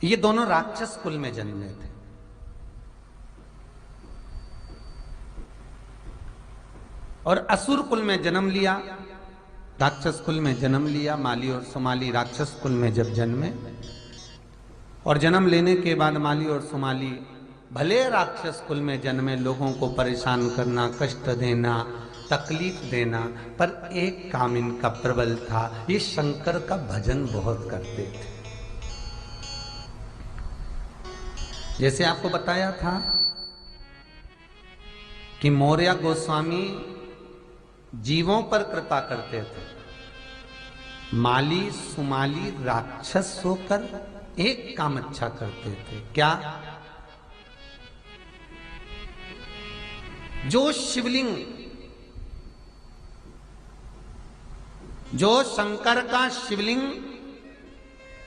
ये दोनों राक्षस कुल में जन्मे थे। और असुर कुल में जन्म लिया, राक्षस कुल में जन्म लिया। माली और सुमाली राक्षस कुल में जब जन्मे, और जन्म लेने के बाद माली और सुमाली भले राक्षस कुल में जन्मे, लोगों को परेशान करना, कष्ट देना, तकलीफ देना, पर एक काम इनका प्रबल था, ये शंकर का भजन बहुत करते थे। जैसे आपको बताया था कि मौर्य गोस्वामी जीवों पर कृपा करते थे, माली सुमाली राक्षस होकर एक काम अच्छा करते थे। क्या? जो शिवलिंग, जो शंकर का शिवलिंग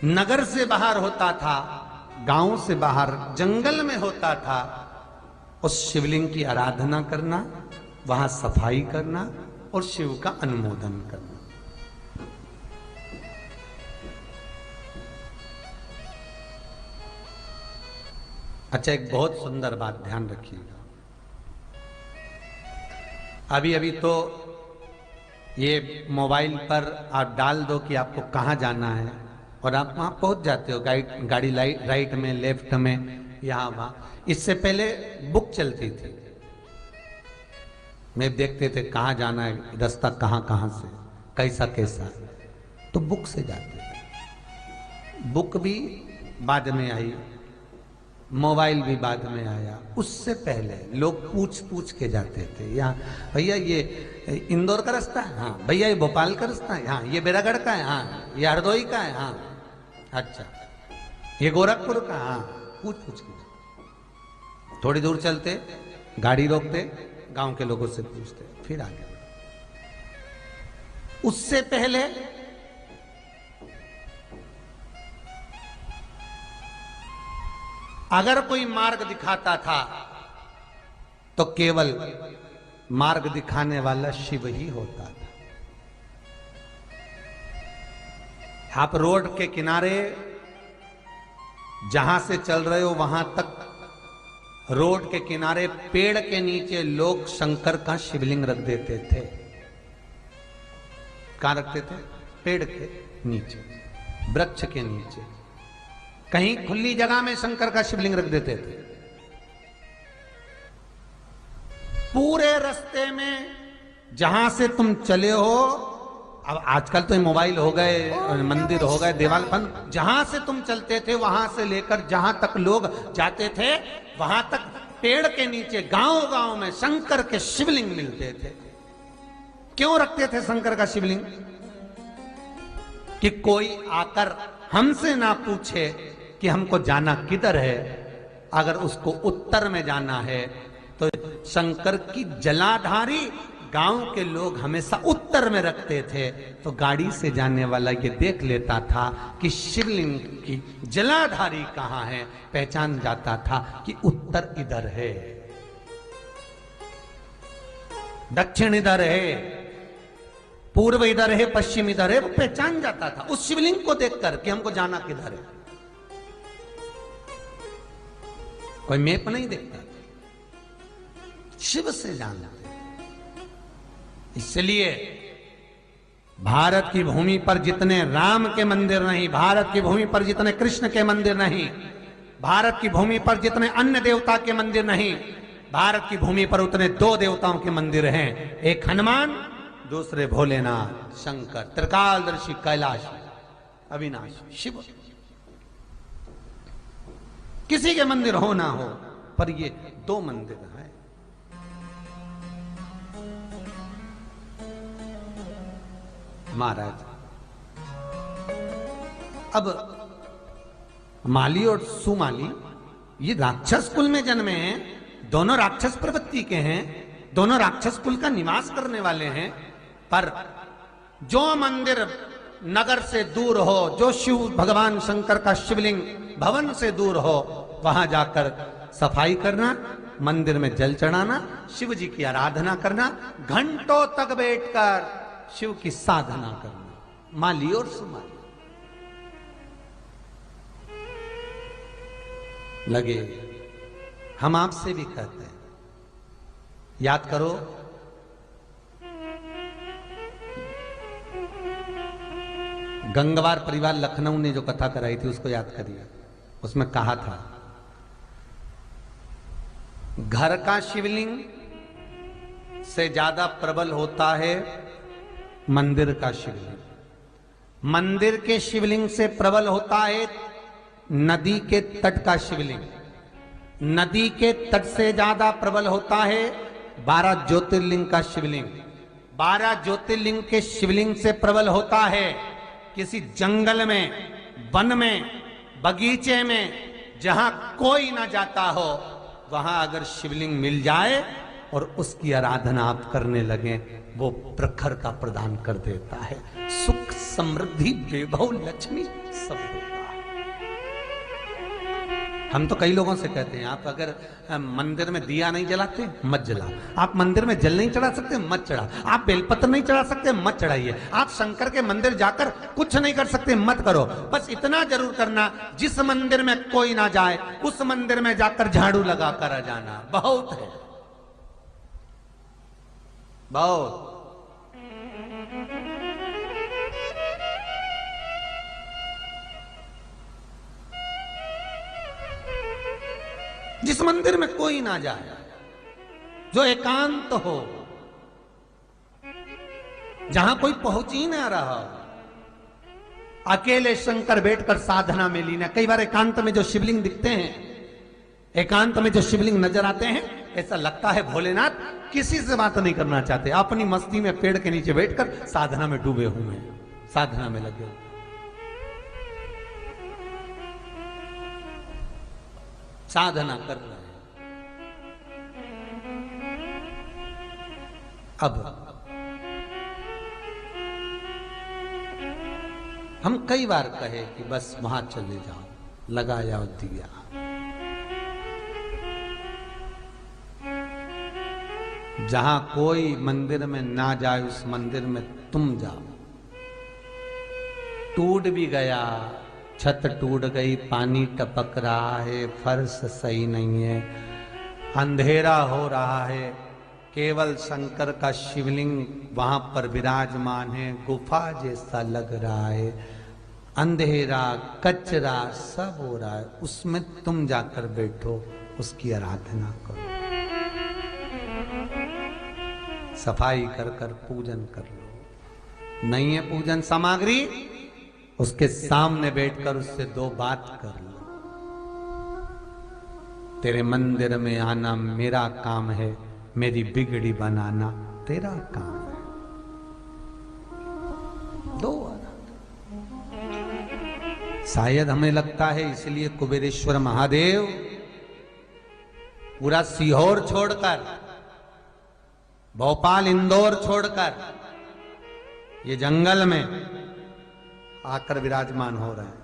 नगर से बाहर होता था, गांव से बाहर जंगल में होता था, उस शिवलिंग की आराधना करना, वहां सफाई करना और शिव का अनुमोदन करना। अच्छा, एक बहुत सुंदर बात ध्यान रखिएगा। अभी अभी तो ये मोबाइल पर आप डाल दो कि आपको कहाँ जाना है और आप वहां पहुंच जाते हो, गाड़ी राइट में, लेफ्ट में, यहाँ वहां। इससे पहले बुक चलती थी, मैं देखते थे कहाँ जाना है, रास्ता कहाँ कहाँ से, कैसा कैसा, तो बुक से जाते थे। बुक भी बाद में आई, मोबाइल भी बाद में आया। उससे पहले लोग पूछ पूछ के जाते थे, यहाँ भैया ये इंदौर का रास्ता है, हाँ भैया ये भोपाल का रास्ता है, हाँ ये बेरागढ़ का है, हाँ ये हरदोई का है, हाँ अच्छा ये गोरखपुर का, हाँ पूछ पूछ के। थोड़ी दूर चलते, गाड़ी रोकते, गांव के लोगों से पूछते, फिर आगे। उससे पहले अगर कोई मार्ग दिखाता था तो केवल मार्ग दिखाने वाला शिव ही होता था। आप रोड के किनारे जहां से चल रहे हो वहां तक, रोड के किनारे पेड़ के नीचे लोग शंकर का शिवलिंग रख देते थे। कहां रखते थे? पेड़ के नीचे, वृक्ष के नीचे, कहीं खुली जगह में शंकर का शिवलिंग रख देते थे। पूरे रास्ते में जहां से तुम चले हो, अब आजकल तो मोबाइल हो गए, मंदिर हो गए, दीवार बंद, जहां से तुम चलते थे वहां से लेकर जहां तक लोग जाते थे, वहां तक पेड़ के नीचे गांव गांव में शंकर के शिवलिंग मिलते थे। क्यों रखते थे शंकर का शिवलिंग? कि कोई आकर हमसे ना पूछे कि हमको जाना किधर है। अगर उसको उत्तर में जाना है तो शंकर की जलाधारी गांव के लोग हमेशा उत्तर में रखते थे, तो गाड़ी से जाने वाला ये देख लेता था कि शिवलिंग की जलाधारी कहां है, पहचान जाता था कि उत्तर इधर है, दक्षिण इधर है, पूर्व इधर है, पश्चिम इधर है, वो पहचान जाता था उस शिवलिंग को देखकर कि हमको जाना किधर है। कोई मैप नहीं देखता, शिव से जानते। इसलिए भारत की भूमि पर जितने राम के मंदिर नहीं, भारत की भूमि पर जितने कृष्ण के मंदिर नहीं, भारत की भूमि पर जितने अन्य देवता के मंदिर नहीं, भारत की भूमि पर उतने दो देवताओं के मंदिर हैं, एक हनुमान, दूसरे भोलेनाथ, शंकर, त्रिकालदर्शी, कैलाश, अविनाशी, शिव। किसी के मंदिर हो ना हो, पर ये दो मंदिर हैं। महाराज, अब माली और सुमाली ये राक्षस कुल में जन्मे हैं, दोनों राक्षस प्रवृत्ति के हैं, दोनों राक्षस कुल का निवास करने वाले हैं। पर जो मंदिर नगर से दूर हो, जो शिव भगवान शंकर का शिवलिंग भवन से दूर हो, वहां जाकर सफाई करना, मंदिर में जल चढ़ाना, शिव जी की आराधना करना, घंटों तक बैठकर शिव की साधना करना। माली और सुमाली लगे। हम आपसे भी कहते हैं, याद करो गंगवार परिवार लखनऊ ने जो कथा कराई थी उसको याद करिए। उसमें कहा था, घर का शिवलिंग से ज्यादा प्रबल होता है मंदिर का शिवलिंग। मंदिर के शिवलिंग से प्रबल होता है नदी के तट का शिवलिंग। नदी के तट से ज्यादा प्रबल होता है 12 ज्योतिर्लिंग का शिवलिंग। 12 ज्योतिर्लिंग के शिवलिंग से प्रबल होता है किसी जंगल में, वन में, बगीचे में, जहां कोई ना जाता हो, वहां अगर शिवलिंग मिल जाए और उसकी आराधना आप करने लगे, वो प्रखर का प्रदान कर देता है। सुख, समृद्धि, वैभव, लक्ष्मी सब होता है। हम तो कई लोगों से कहते हैं, आप अगर मंदिर में दिया नहीं जलाते मत जलाओ, आप मंदिर में जल नहीं चढ़ा सकते मत चढ़ाओ, आप बेलपत्र नहीं चढ़ा सकते मत चढ़ाइए, आप शंकर के मंदिर जाकर कुछ नहीं कर सकते मत करो। बस इतना जरूर करना, जिस मंदिर में कोई ना जाए उस मंदिर में जाकर झाड़ू लगा कर आ जाना, बहुत है, बहुत। जिस मंदिर में कोई ना जाए, जो एकांत हो, जहां कोई पहुंच ही ना रहा, अकेले शंकर बैठकर साधना में लीन है। कई बार एकांत में जो शिवलिंग दिखते हैं, एकांत में जो शिवलिंग नजर आते हैं, ऐसा लगता है भोलेनाथ किसी से बात नहीं करना चाहते, अपनी मस्ती में पेड़ के नीचे बैठकर साधना में डूबे हुए हैं, साधना में लगे हुए, साधना कर रहे हैं। अब हम कई बार कहे कि बस वहां चले जाओ, लगा जाओ दिया, जहां कोई मंदिर में ना जाए उस मंदिर में तुम जाओ। टूट भी गया, छत टूट गई, पानी टपक रहा है, फर्श सही नहीं है, अंधेरा हो रहा है, केवल शंकर का शिवलिंग वहां पर विराजमान है, गुफा जैसा लग रहा है, अंधेरा, कचरा सब हो रहा है, उसमें तुम जाकर बैठो, उसकी आराधना करो, सफाई कर कर पूजन कर लो। नहीं है पूजन सामग्री, उसके सामने बैठकर उससे 2 बात कर लो। तेरे मंदिर में आना मेरा काम है, मेरी बिगड़ी बनाना तेरा काम है। 2 शायद हमें लगता है इसलिए कुबेरेश्वर महादेव पूरा सीहोर छोड़कर, भोपाल, इंदौर छोड़कर ये जंगल में आकर विराजमान हो रहे हैं,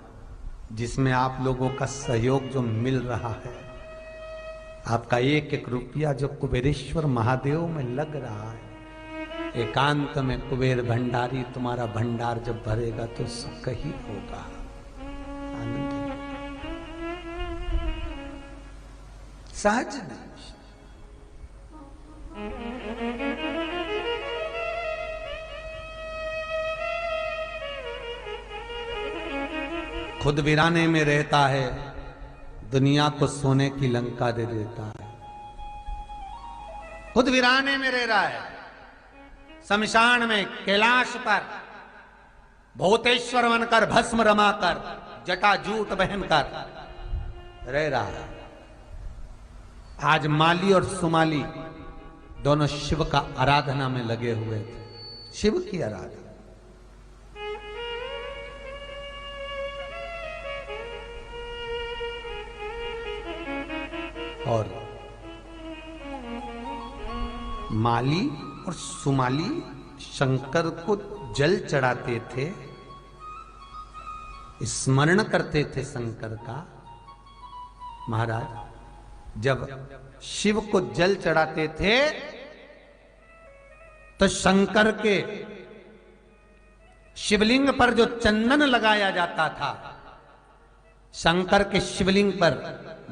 जिसमें आप लोगों का सहयोग जो मिल रहा है, आपका 1-1 रुपया जो कुबेरेश्वर महादेव में लग रहा है, एकांत में कुबेर भंडारी तुम्हारा भंडार जब भरेगा तो सुख ही होगा, आनंद सहज नहीं। खुद वीराने में रहता है, दुनिया को सोने की लंका दे देता है। खुद वीराने में रह रहा है, शमशान में, कैलाश पर भूतेश्वर बनकर, भस्म रमाकर, जटा जूट पहनकर रह रहा है। आज माली और सुमाली दोनों शिव का आराधना में लगे हुए थे, शिव की आराधना। और माली और सुमाली शंकर को जल चढ़ाते थे, स्मरण करते थे शंकर का। महाराज जब शिव को जल चढ़ाते थे तो शंकर के शिवलिंग पर जो चंदन लगाया जाता था, शंकर के शिवलिंग पर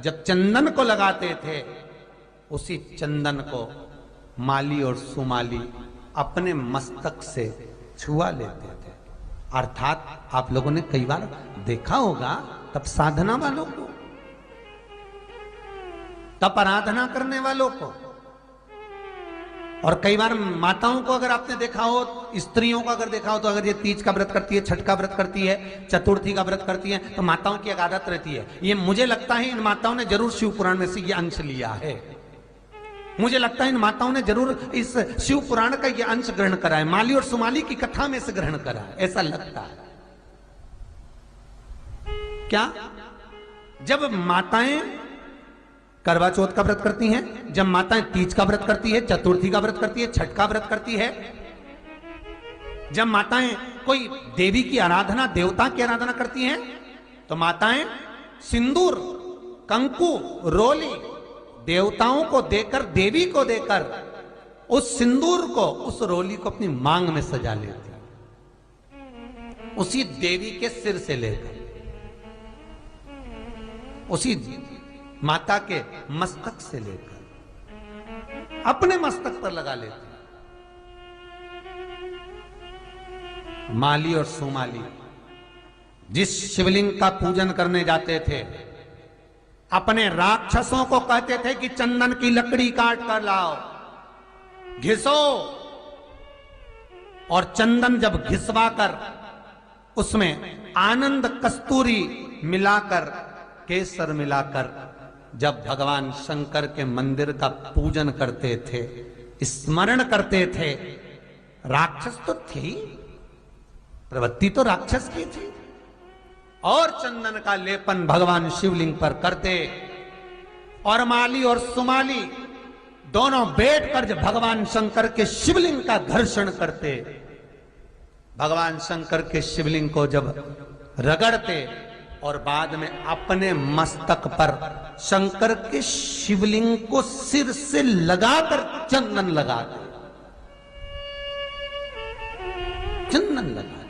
जब चंदन को लगाते थे, उसी चंदन को माली और सुमाली अपने मस्तक से छुआ लेते थे। अर्थात आप लोगों ने कई बार देखा होगा, तब साधना वालों को, तब आराधना करने वालों को, और कई बार माताओं को अगर आपने देखा हो, स्त्रियों को अगर देखा हो, तो अगर ये तीज का व्रत करती है, छठ का व्रत करती है, चतुर्थी का व्रत करती है, तो माताओं की एक आदत रहती है। ये मुझे लगता है इन माताओं ने जरूर शिव पुराण में से ये अंश लिया है। मुझे लगता है इन माताओं ने जरूर इस शिव पुराण का ये अंश ग्रहण करा है, माली और सुमाली की कथा में से ग्रहण करा है, ऐसा लगता है। क्या? जब माताएं करवा चौथ का व्रत करती हैं, जब माताएं तीज का व्रत करती है, चतुर्थी का व्रत करती है, छठ का व्रत करती है, जब माताएं कोई देवी की आराधना, देवता की आराधना करती हैं, तो माताएं सिंदूर, कंकु, रोली देवताओं को देकर, देवी को देकर, उस सिंदूर को, उस रोली को अपनी मांग में सजा लेती, उसी देवी के सिर से लेकर, उसी माता के मस्तक से लेकर अपने मस्तक पर लगा लेते। माली और सुमाली जिस शिवलिंग का पूजन करने जाते थे, अपने राक्षसों को कहते थे कि चंदन की लकड़ी काट कर लाओ, घिसो, और चंदन जब घिसवा कर उसमें आनंद कस्तूरी मिलाकर, केसर मिलाकर जब भगवान शंकर के मंदिर का पूजन करते थे, स्मरण करते थे, राक्षस तो थे, प्रवृत्ति तो राक्षस की थी, और चंदन का लेपन भगवान शिवलिंग पर करते, और माली और सुमाली दोनों बैठकर जब भगवान शंकर के शिवलिंग का घर्षण करते, भगवान शंकर के शिवलिंग को जब रगड़ते, और बाद में अपने मस्तक पर शंकर के शिवलिंग को सिर से लगाकर चंदन लगाते, चंदन लगाते।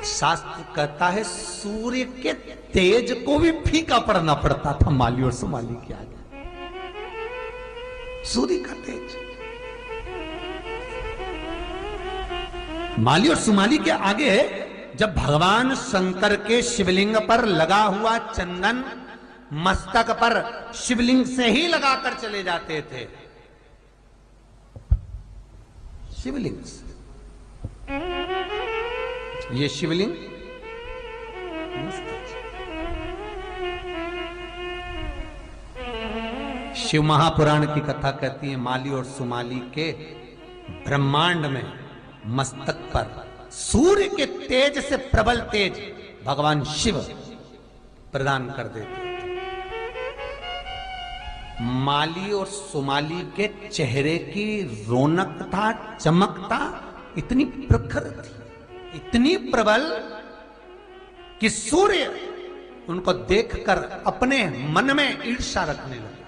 शास्त्र कहता है सूर्य के तेज को भी फीका पड़ना पड़ता था माली और सुमाली के आगे। सूर्य का तेज माली और सुमाली के आगे, जब भगवान शंकर के शिवलिंग पर लगा हुआ चंदन मस्तक पर शिवलिंग से ही लगाकर चले जाते थे, शिवलिंग से। ये शिवलिंग शिव महापुराण की कथा कहती है, माली और सुमाली के ब्रह्मांड में मस्तक पर सूर्य के तेज से प्रबल तेज भगवान शिव प्रदान कर देते थे। माली और सुमाली के चेहरे की रौनकता, चमकता इतनी प्रखर थी, इतनी प्रबल कि सूर्य उनको देखकर अपने मन में ईर्ष्या रखने लगे,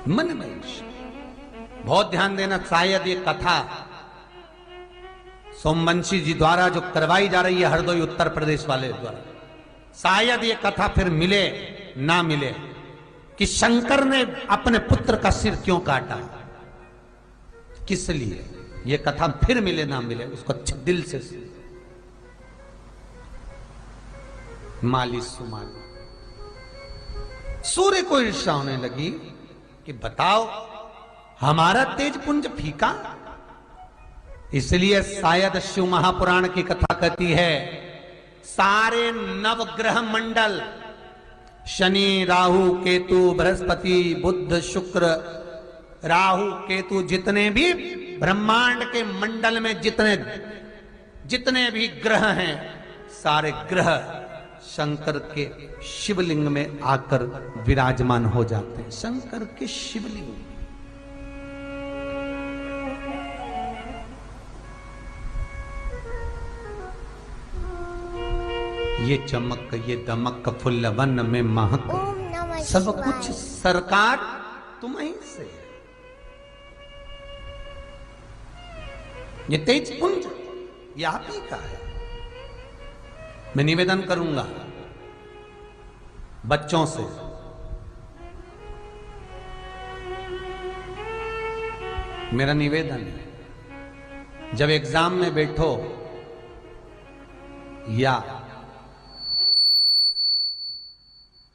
मन में ईर्ष्या। बहुत ध्यान देना, शायद ये कथा सोमवंशी जी द्वारा जो करवाई जा रही है हरदोई उत्तर प्रदेश वाले द्वारा, शायद ये कथा फिर मिले ना मिले कि शंकर ने अपने पुत्र का सिर क्यों काटा, किस लिए, ये कथा फिर मिले ना मिले, उसको अच्छे दिल से माली सुमाली। सूर्य को ईर्ष्या होने लगी कि बताओ हमारा तेज पुंज फीका। इसलिए शायद शिव महापुराण की कथा कहती है, सारे नवग्रह मंडल, शनि, राहु, केतु, बृहस्पति, बुध, शुक्र, राहु, केतु, जितने भी ब्रह्मांड के मंडल में जितने भी ग्रह हैं, सारे ग्रह शंकर के शिवलिंग में आकर विराजमान हो जाते हैं। शंकर के शिवलिंग, ये चमक, ये दमक, फुल्ल वन में महक, सब कुछ सरकार तुम्हीं से। ये तेज पुंज ये आप ही का है। मैं निवेदन करूंगा बच्चों से, मेरा निवेदन है, जब एग्जाम में बैठो या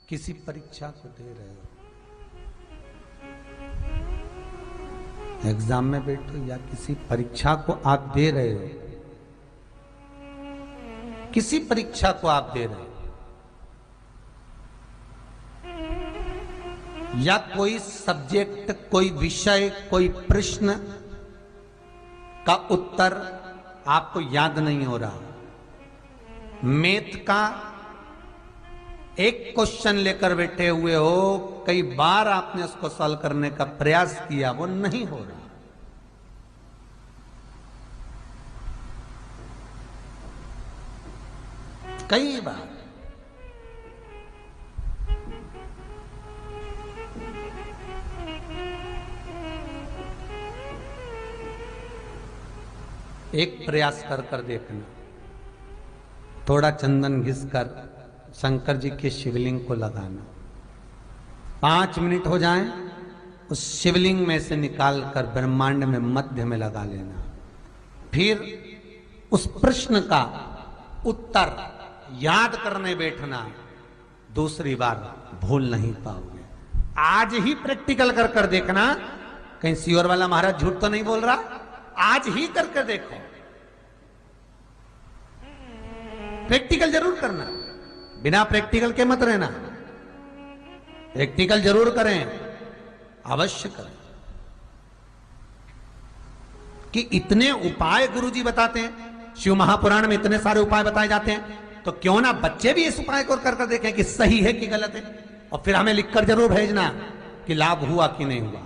किसी परीक्षा को दे रहे हो, एग्जाम में बैठो या किसी परीक्षा को आप दे रहे हो, किसी परीक्षा को आप दे रहे हो या कोई सब्जेक्ट, कोई विषय, कोई प्रश्न का उत्तर आपको याद नहीं हो रहा, मैथ का एक क्वेश्चन लेकर बैठे हुए हो, कई बार आपने उसको सॉल्व करने का प्रयास किया, वो नहीं हो रहा, कई बार। एक प्रयास कर कर देखना, थोड़ा चंदन घिसकर शंकर जी के शिवलिंग को लगाना, 5 मिनट हो जाएं, उस शिवलिंग में से निकालकर ब्रह्मांड में मध्य में लगा लेना, फिर उस प्रश्न का उत्तर याद करने बैठना, दूसरी बार भूल नहीं पाओगे। आज ही प्रैक्टिकल कर कर देखना, कहीं सियोर वाला महाराज झूठ तो नहीं बोल रहा, आज ही करके देखो, प्रैक्टिकल जरूर करना, बिना प्रैक्टिकल के मत रहना, प्रैक्टिकल जरूर करें, अवश्य करें। कि इतने उपाय गुरुजी बताते हैं, शिव महापुराण में इतने सारे उपाय बताए जाते हैं, तो क्यों ना बच्चे भी इस उपाय को कर कर देखें कि सही है कि गलत है, और फिर हमें लिखकर जरूर भेजना कि लाभ हुआ कि नहीं हुआ,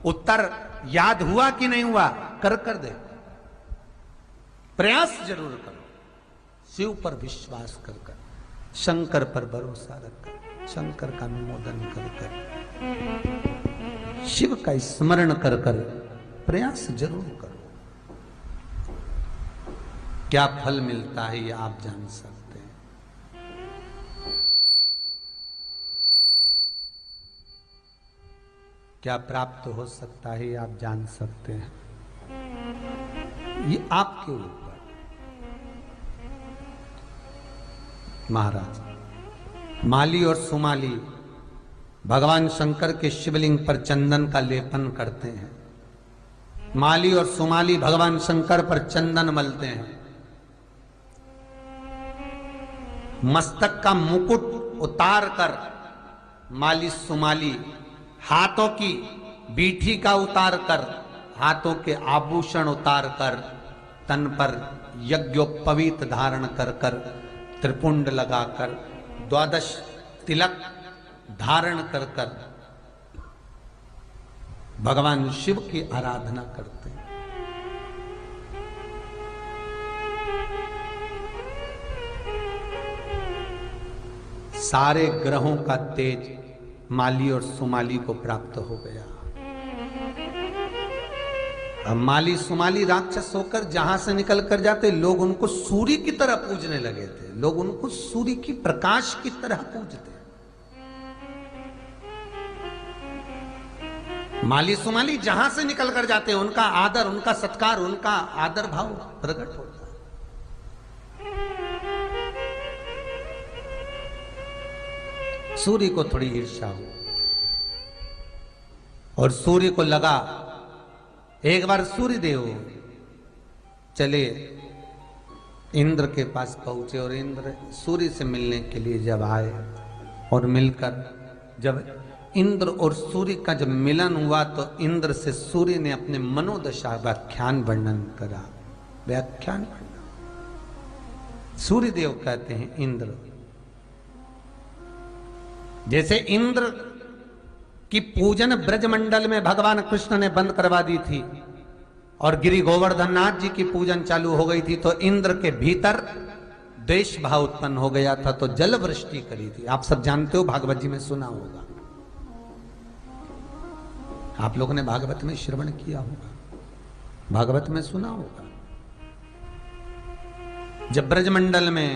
उत्तर याद हुआ कि नहीं हुआ, कर कर दे, प्रयास जरूर करो, शिव पर विश्वास कर कर, शंकर पर भरोसा रखकर, शंकर का अनुमोदन कर कर, शिव का स्मरण कर कर प्रयास जरूर करो। क्या फल मिलता है ये आप जान सकते हैं। क्या प्राप्त हो सकता है ये आप जान सकते हैं, ये आपके ऊपर। महाराज माली और सुमाली भगवान शंकर के शिवलिंग पर चंदन का लेपन करते हैं, माली और सुमाली भगवान शंकर पर चंदन मलते हैं, मस्तक का मुकुट उतार कर माली सुमाली हाथों की बीठी का उतार कर, हाथों के आभूषण उतार कर, तन पर यज्ञोपवीत धारण कर कर, त्रिपुंड लगाकर, 12 तिलक धारण कर कर भगवान शिव की आराधना करते हैं। सारे ग्रहों का तेज माली और सुमाली को प्राप्त हो गया। अब माली सुमाली राक्षस होकर जहां से निकल कर जाते, लोग उनको सूर्य की तरह पूजने लगे थे, लोग उनको सूर्य की प्रकाश की तरह पूजते। माली सुमाली जहां से निकल कर जाते, उनका आदर, उनका सत्कार, उनका आदर भाव प्रकट होता। सूर्य को थोड़ी ईर्ष्या हो, और सूर्य को लगा, एक बार सूर्य देव चले इंद्र के पास पहुंचे, और इंद्र सूर्य से मिलने के लिए जब आए, और मिलकर जब इंद्र और सूर्य का जब मिलन हुआ, तो इंद्र से सूर्य ने अपने मनोदशा व्याख्यान वर्णन करा, व्याख्यान वर्णन। सूर्य देव कहते हैं इंद्र, जैसे इंद्र की पूजन ब्रजमंडल में भगवान कृष्ण ने बंद करवा दी थी, और गिरि गोवर्धन नाथ जी की पूजन चालू हो गई थी, तो इंद्र के भीतर द्वेष भाव उत्पन्न हो गया था, तो जल वृष्टि करी थी। आप सब जानते हो, भागवत जी में सुना होगा, आप लोगों ने भागवत में श्रवण किया होगा, भागवत में सुना होगा। जब ब्रजमंडल में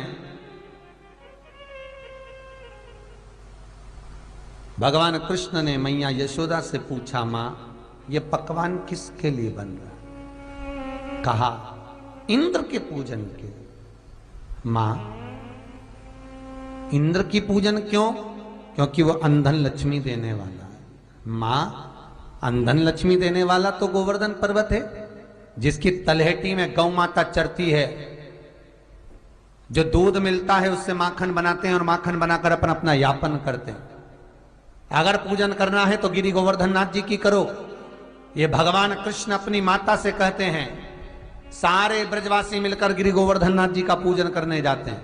भगवान कृष्ण ने मैया यशोदा से पूछा, मां ये पकवान किसके लिए बन रहा है? कहा इंद्र के पूजन के लिए। मां इंद्र की पूजन क्यों? क्योंकि वो अंधन लक्ष्मी देने वाला है। मां अंधन लक्ष्मी देने वाला तो गोवर्धन पर्वत है, जिसकी तलहटी में गौ माता चरती है, जो दूध मिलता है उससे माखन बनाते हैं और माखन बनाकर अपना अपना यापन करते हैं। अगर पूजन करना है तो गिरि गोवर्धन नाथ जी की करो। ये भगवान कृष्ण अपनी माता से कहते हैं, सारे ब्रजवासी मिलकर गिरि गोवर्धन नाथ जी का पूजन करने जाते हैं।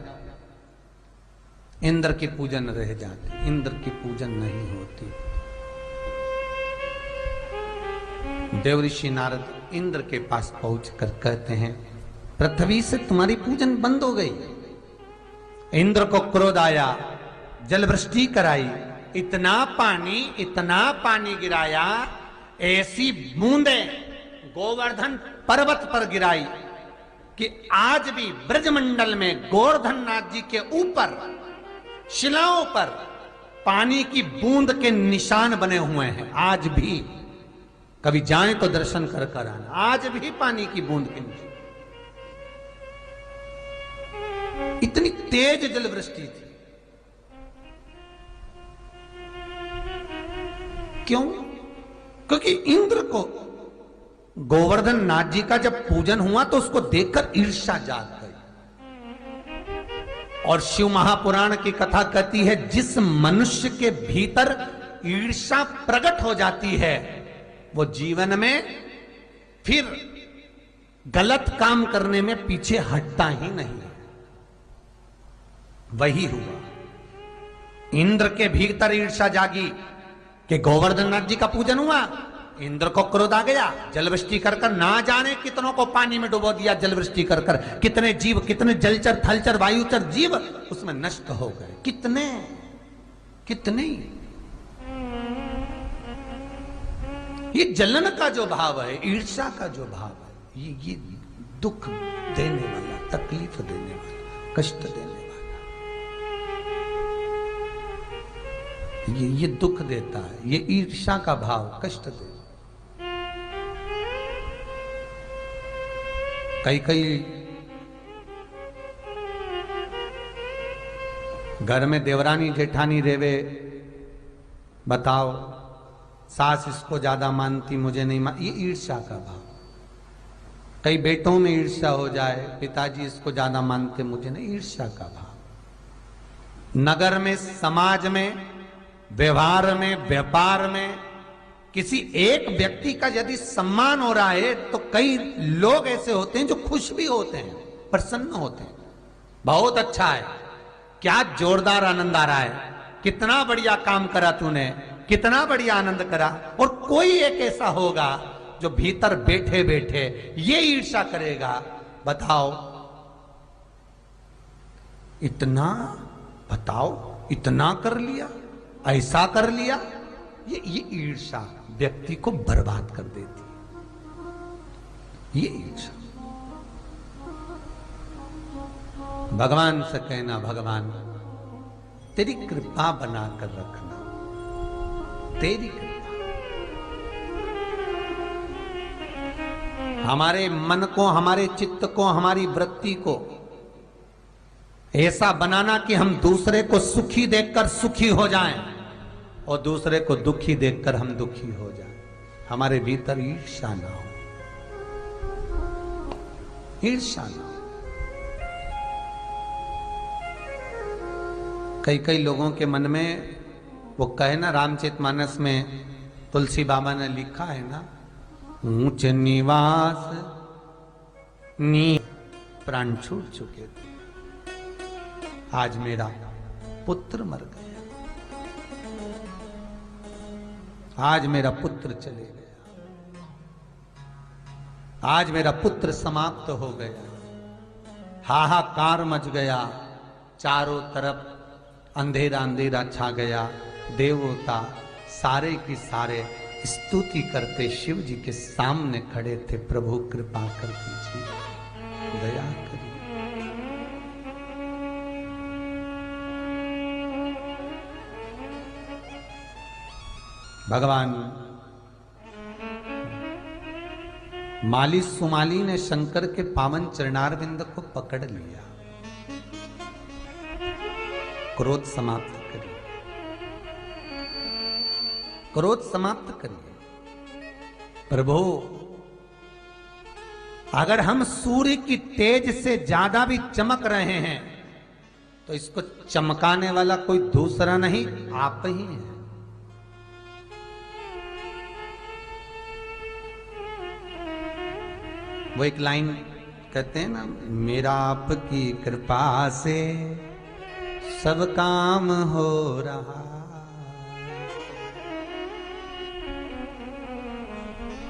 इंद्र की पूजन रह जाती, इंद्र की पूजन नहीं होती। देवऋषि नारद इंद्र के पास पहुंचकर कहते हैं, पृथ्वी से तुम्हारी पूजन बंद हो गई। इंद्र को क्रोध आया, जल वृष्टि कराई, इतना पानी गिराया, ऐसी बूंदें गोवर्धन पर्वत पर गिराई कि आज भी ब्रजमंडल में गोवर्धन नाथ जी के ऊपर शिलाओं पर पानी की बूंद के निशान बने हुए हैं। आज भी कभी जाएं तो दर्शन कर कर आना, आज भी पानी की बूंद के निशान। इतनी तेज जल वृष्टि थी। क्यों? क्योंकि इंद्र को गोवर्धन नाथ जी का जब पूजन हुआ तो उसको देखकर ईर्ष्या जाग गई। और शिव महापुराण की कथा कहती है, जिस मनुष्य के भीतर ईर्ष्या प्रकट हो जाती है वो जीवन में फिर गलत काम करने में पीछे हटता ही नहीं है। वही हुआ, इंद्र के भीतर ईर्ष्या जागी कि गोवर्धन नाथ जी का पूजन हुआ। इंद्र को क्रोध आ गया, जलवृष्टि कर कर ना जाने कितनों को पानी में डुबो दिया। जलवृष्टि कर कर कितने जीव, कितने जलचर थलचर वायुचर जीव उसमें नष्ट हो गए। कितने कितने। ये जलन का जो भाव है, ईर्ष्या का जो भाव है, ये दुख देने वाला, तकलीफ देने वाला, कष्ट देने वाला, ये दुख देता है। ये ईर्ष्या का भाव कष्ट देता। कई घर में देवरानी जेठानी रेवे, बताओ सास इसको ज्यादा मानती, मुझे नहीं ये ईर्ष्या का भाव। कई बेटों में ईर्ष्या हो जाए, पिताजी इसको ज्यादा मानते, मुझे नहीं, ईर्ष्या का भाव। नगर में, समाज में, व्यवहार में, व्यापार में किसी एक व्यक्ति का यदि सम्मान हो रहा है तो कई लोग ऐसे होते हैं जो खुश भी होते हैं, प्रसन्न होते हैं। बहुत अच्छा है, क्या जोरदार आनंद आ रहा है, कितना बढ़िया काम करा तूने, कितना बढ़िया आनंद करा। और कोई एक ऐसा होगा जो भीतर बैठे बैठे ये ईर्ष्या करेगा, बताओ इतना, बताओ इतना कर लिया, ऐसा कर लिया। ये ईर्ष्या व्यक्ति को बर्बाद कर देती है। ये ईर्ष्या। भगवान से कहना, भगवान तेरी कृपा बनाकर रखना, तेरी कृपा। हमारे मन को, हमारे चित्त को, हमारी वृत्ति को ऐसा बनाना कि हम दूसरे को सुखी देखकर सुखी हो जाएं और दूसरे को दुखी देखकर हम दुखी हो जाएं। हमारे भीतर ईर्ष्या ना हो, ईर्ष्या ना हो। कई लोगों के मन में वो कहे ना, रामचरितमानस में तुलसी बाबा ने लिखा है ना, ऊंच निवास नी प्राण छूट चुके थे, आज मेरा पुत्र मर गया, आज मेरा पुत्र चले गया, आज मेरा पुत्र समाप्त हो गया। हाहाकार मच गया, चारों तरफ अंधेरा अंधेरा छा गया। देवता सारे की सारे स्तुति करते शिव जी के सामने खड़े थे, प्रभु कृपा कर दीजिए, दया करिए। भगवान माली सुमाली ने शंकर के पावन चरणारविंद को पकड़ लिया। क्रोध समाप्त करिए, क्रोध समाप्त करिए। प्रभु, अगर हम सूर्य की तेज से ज्यादा भी चमक रहे हैं तो इसको चमकाने वाला कोई दूसरा नहीं, आप ही हैं। वो एक लाइन कहते हैं ना, मेरा आपकी कृपा से सब काम हो रहा,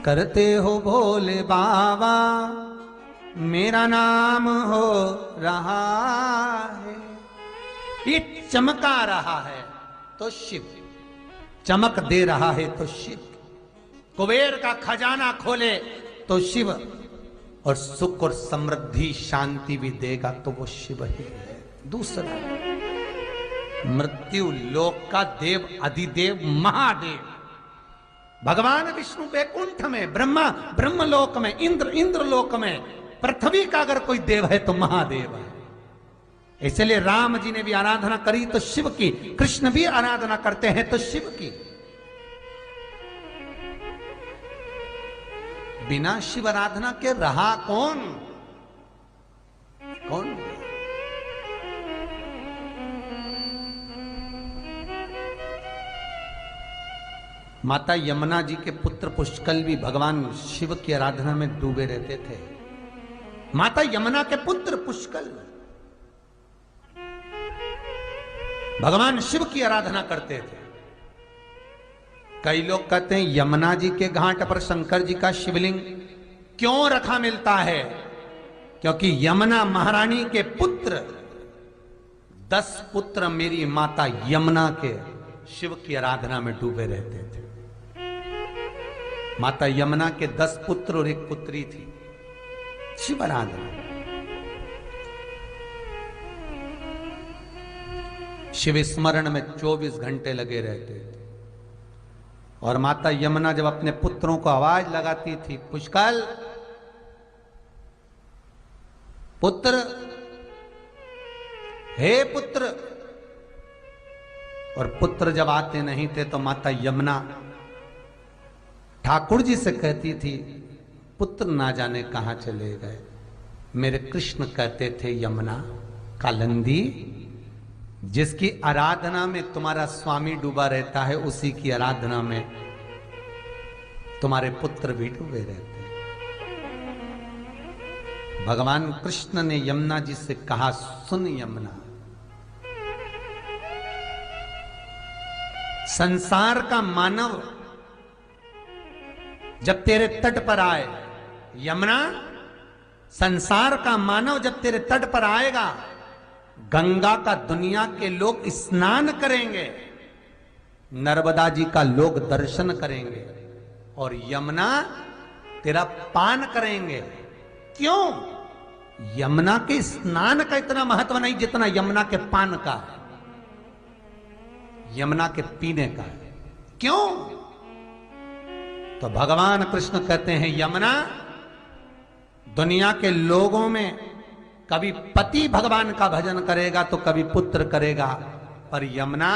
करते हो भोले बाबा मेरा नाम हो रहा है। ये चमका रहा है तो शिव, चमक दे रहा है तो शिव, कुबेर का खजाना खोले तो शिव, और सुख और समृद्धि शांति भी देगा तो वो शिव ही है। दूसरा, मृत्यु लोक का देव अधिदेव महादेव भगवान विष्णु वैकुंठ में, ब्रह्मा ब्रह्मलोक में, इंद्र इंद्रलोक में, पृथ्वी का अगर कोई देव है तो महादेव है। इसलिए राम जी ने भी आराधना करी तो शिव की, कृष्ण भी आराधना करते हैं तो शिव की। बिना शिव आराधना के रहा कौन? कौन? माता यमुना जी के पुत्र पुष्कल भी भगवान शिव की आराधना में डूबे रहते थे। माता यमुना के पुत्र पुष्कल भगवान शिव की आराधना करते थे। कई लोग कहते हैं यमुना जी के घाट पर शंकर जी का शिवलिंग क्यों रखा मिलता है? क्योंकि यमुना महारानी के पुत्र 10 पुत्र मेरी माता यमुना के शिव की आराधना में डूबे रहते थे। माता यमुना के 10 पुत्र और एक पुत्री थी। शिव आराधना, शिव स्मरण में 24 घंटे लगे रहते थे। और माता यमुना जब अपने पुत्रों को आवाज लगाती थी, पुष्कल पुत्र, हे पुत्र, और पुत्र जब आते नहीं थे तो माता यमुना ठाकुर जी से कहती थी, पुत्र ना जाने कहां चले गए। मेरे कृष्ण कहते थे, यमुना कालंदी, जिसकी आराधना में तुम्हारा स्वामी डूबा रहता है उसी की आराधना में तुम्हारे पुत्र भी डूबे रहते हैं। भगवान कृष्ण ने यमुना जी से कहा, सुन यमुना, संसार का मानव जब तेरे तट पर आए, यमुना, संसार का मानव जब तेरे तट पर आएगा, गंगा का दुनिया के लोग स्नान करेंगे, नर्मदा जी का लोग दर्शन करेंगे, और यमुना तेरा पान करेंगे। क्यों? यमुना के स्नान का इतना महत्व नहीं जितना यमुना के पान का है, यमुना के पीने का है। क्यों? तो भगवान कृष्ण कहते हैं, यमुना, दुनिया के लोगों में कभी पति भगवान का भजन करेगा तो कभी पुत्र करेगा, पर यमुना,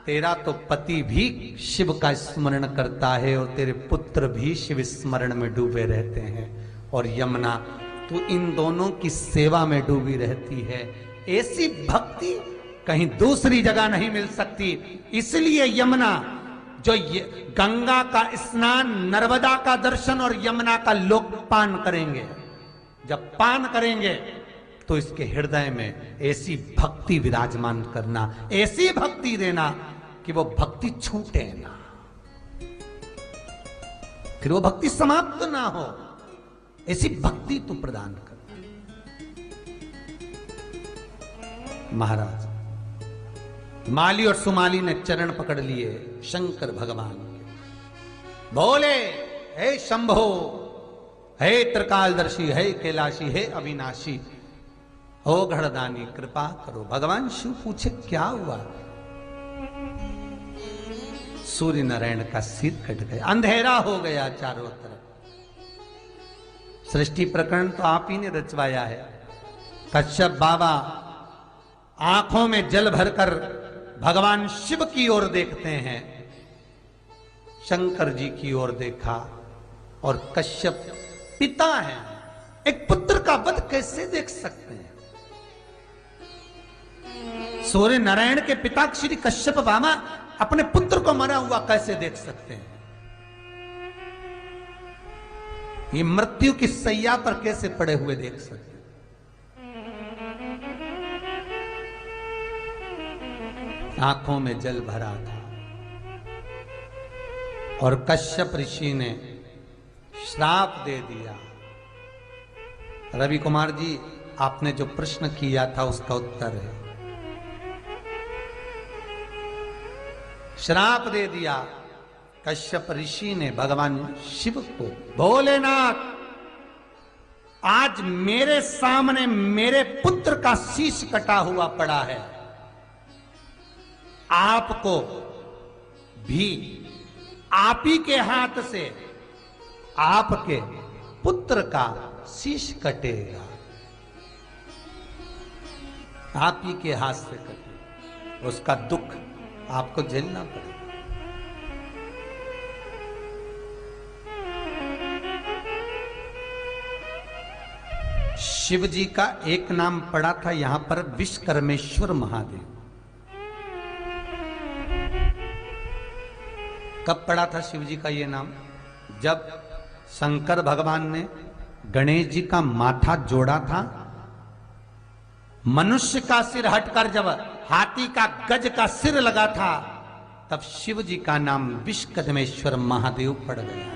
तेरा तो पति भी शिव का स्मरण करता है और तेरे पुत्र भी शिव स्मरण में डूबे रहते हैं। और यमुना, तू इन दोनों की सेवा में डूबी रहती है। ऐसी भक्ति कहीं दूसरी जगह नहीं मिल सकती। इसलिए यमुना, जो गंगा का स्नान, नर्मदा का दर्शन और यमुना का लोक पान करेंगे, जब पान करेंगे तो इसके हृदय में ऐसी भक्ति विराजमान करना, ऐसी भक्ति देना कि वो भक्ति छूटे ना, फिर वो भक्ति समाप्त ना हो, ऐसी भक्ति तू प्रदान करना। महाराज माली और सुमाली ने चरण पकड़ लिए शंकर भगवान के, बोले, हे शंभो, हे त्रिकालदर्शी, हे कैलाशी, हे अविनाशी, हो घड़दानी, कृपा करो। भगवान शिव पूछे, क्या हुआ? सूर्य नारायण का सिर कट गया, अंधेरा हो गया चारों तरफ। सृष्टि प्रकरण तो आप ही ने रचवाया है। कश्यप बाबा आंखों में जल भरकर भगवान शिव की ओर देखते हैं। शंकर जी की ओर देखा और कश्यप पिता है, एक पुत्र का वध कैसे देख सकते हैं? सूर्य नारायण के पिता श्री कश्यप बाबा अपने पुत्र को मरा हुआ कैसे देख सकते हैं? ये मृत्यु की सैया पर कैसे पड़े हुए देख सकते हैं? आंखों में जल भरा था और कश्यप ऋषि ने श्राप दे दिया। रवि कुमार जी, आपने जो प्रश्न किया था उसका उत्तर है, श्राप दे दिया। कश्यप ऋषि ने भगवान शिव को, भोलेनाथ, आज मेरे सामने मेरे पुत्र का शीश कटा हुआ पड़ा है, आपको भी आप ही के हाथ से आपके पुत्र का शीश कटेगा, आप ही के हाथ से कटेगा, उसका दुख आपको झेलना पड़ेगा। शिव जी का एक नाम पड़ा था यहां पर, विश्वकर्मेश्वर महादेव। कब पड़ा था शिव जी का ये नाम? जब शंकर भगवान ने गणेश जी का माथा जोड़ा था, मनुष्य का सिर हटकर जब हाथी का गज का सिर लगा था, तब शिव जी का नाम विश्वकर्मेश्वर महादेव पड़ गया।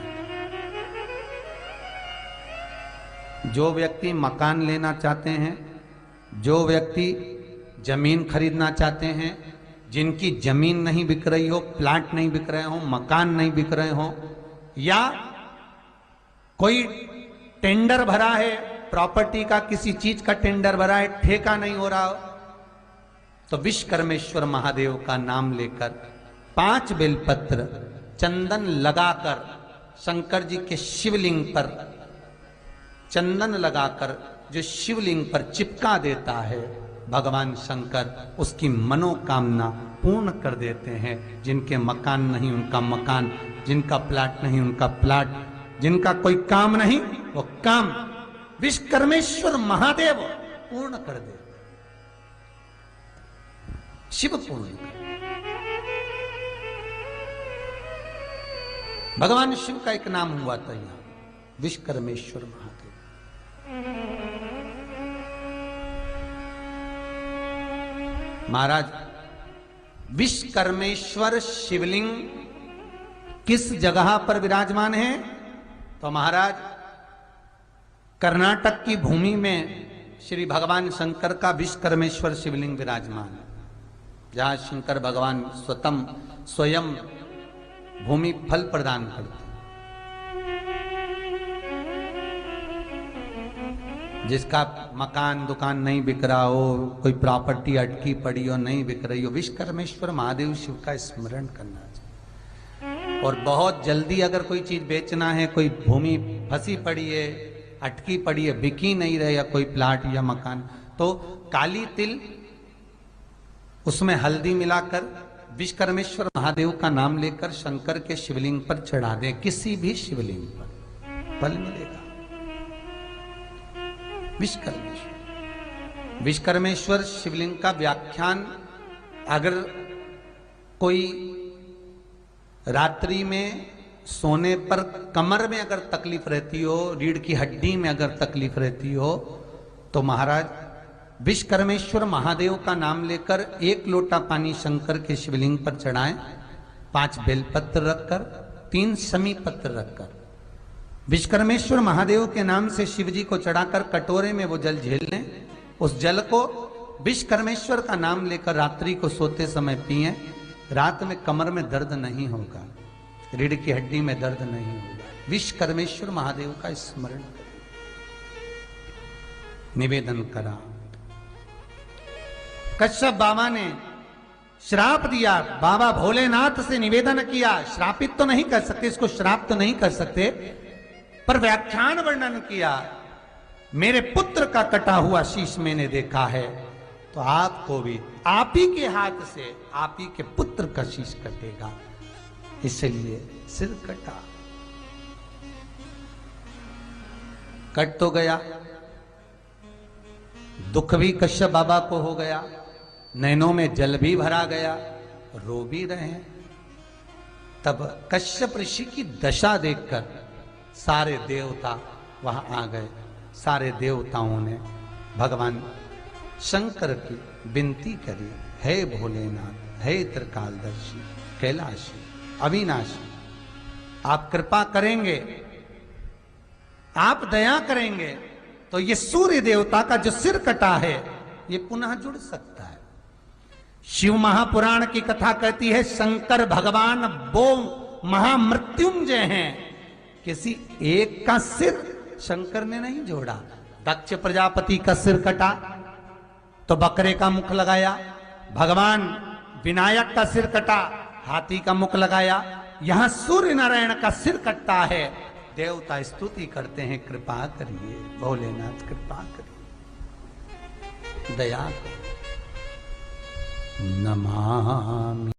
जो व्यक्ति मकान लेना चाहते हैं, जो व्यक्ति जमीन खरीदना चाहते हैं, जिनकी जमीन नहीं बिक रही हो, प्लाट नहीं बिक रहे हो, मकान नहीं बिक रहे हो, या कोई टेंडर भरा है प्रॉपर्टी का, किसी चीज का टेंडर भरा है, ठेका नहीं हो रहा हो, तो विश्वकर्मेश्वर महादेव का नाम लेकर 5 बेलपत्र चंदन लगाकर शंकर जी के शिवलिंग पर चंदन लगाकर जो शिवलिंग पर चिपका देता है, भगवान शंकर उसकी मनोकामना पूर्ण कर देते हैं। जिनके मकान नहीं उनका मकान, जिनका प्लाट नहीं उनका प्लाट, जिनका कोई काम नहीं वो काम विश्वकर्मेश्वर महादेव पूर्ण कर दे, शिव पूर्ण कर। भगवान शिव का एक नाम हुआ था यहां, विश्वकर्मेश्वर महादेव। महाराज, विश्वकर्मेश्वर शिवलिंग किस जगह पर विराजमान है? तो महाराज, कर्नाटक की भूमि में श्री भगवान शंकर का विश्वकर्मेश्वर शिवलिंग विराजमान है, जहां शंकर भगवान स्वयं भूमि फल प्रदान करते, जिसका मकान दुकान नहीं बिक रहा हो, कोई प्रॉपर्टी अटकी पड़ी हो, नहीं बिक रही हो, विश्वकर्मेश्वर महादेव शिव का स्मरण करना चाहिए। और बहुत जल्दी अगर कोई चीज बेचना है, कोई भूमि फंसी पड़ी है, अटकी पड़ी है, बिकी नहीं रहे, या कोई प्लाट या मकान, तो काली तिल उसमें हल्दी मिलाकर विश्वकर्मेश्वर महादेव का नाम लेकर शंकर के शिवलिंग पर चढ़ा दें, किसी भी शिवलिंग पर फल मिलेगा। विश्वकर्मेश्वर शिवलिंग का व्याख्यान, अगर कोई रात्रि में सोने पर कमर में अगर तकलीफ रहती हो, रीढ़ की हड्डी में अगर तकलीफ रहती हो, तो महाराज विश्वकर्मेश्वर महादेव का नाम लेकर 1 लोटा पानी शंकर के शिवलिंग पर चढ़ाएं, 5 बेलपत्र रखकर, 3 शमी पत्र रखकर, विश्वकर्मेश्वर महादेव के नाम से शिव जी को चढ़ाकर कटोरे में वो जल झेल लें। उस जल को विश्वकर्मेश्वर का नाम लेकर रात्रि को सोते समय पिएं। रात में कमर में दर्द नहीं होगा, रीढ़ की हड्डी में दर्द नहीं होगा। विश्वकर्मेश्वर महादेव का स्मरण करें, निवेदन करा। कश्यप बाबा ने श्राप दिया, बाबा भोलेनाथ से निवेदन किया, श्रापित तो नहीं कर सकते, इसको श्राप तो नहीं कर सकते, पर व्याख्यान वर्णन किया, मेरे पुत्र का कटा हुआ शीश मैंने देखा है, तो आपको भी आप ही के हाथ से आप ही के पुत्र का शीश कटेगा, इसलिए सिर कटा। कट तो गया, दुख भी कश्यप बाबा को हो गया, नैनों में जल भी भरा गया, रो भी रहे हैं। तब कश्यप ऋषि की दशा देखकर सारे देवता वहां आ गए। सारे देवताओं ने भगवान शंकर की विनती करी, हे भोलेनाथ, हे त्रिकालदर्शी, कैलाशी, अविनाशी, आप कृपा करेंगे, आप दया करेंगे तो ये सूर्य देवता का जो सिर कटा है ये पुनः जुड़ सकता है। शिव महापुराण की कथा कहती है शंकर भगवान वो महामृत्युंजय हैं, किसी एक का सिर शंकर ने नहीं जोड़ा। दक्ष प्रजापति का सिर कटा तो बकरे का मुख लगाया, भगवान विनायक का सिर कटा, हाथी का मुख लगाया, यहां सूर्य नारायण का सिर कटता है, देवता स्तुति करते हैं, कृपा करिए भोलेनाथ, कृपा करिए, दया करो। नमामि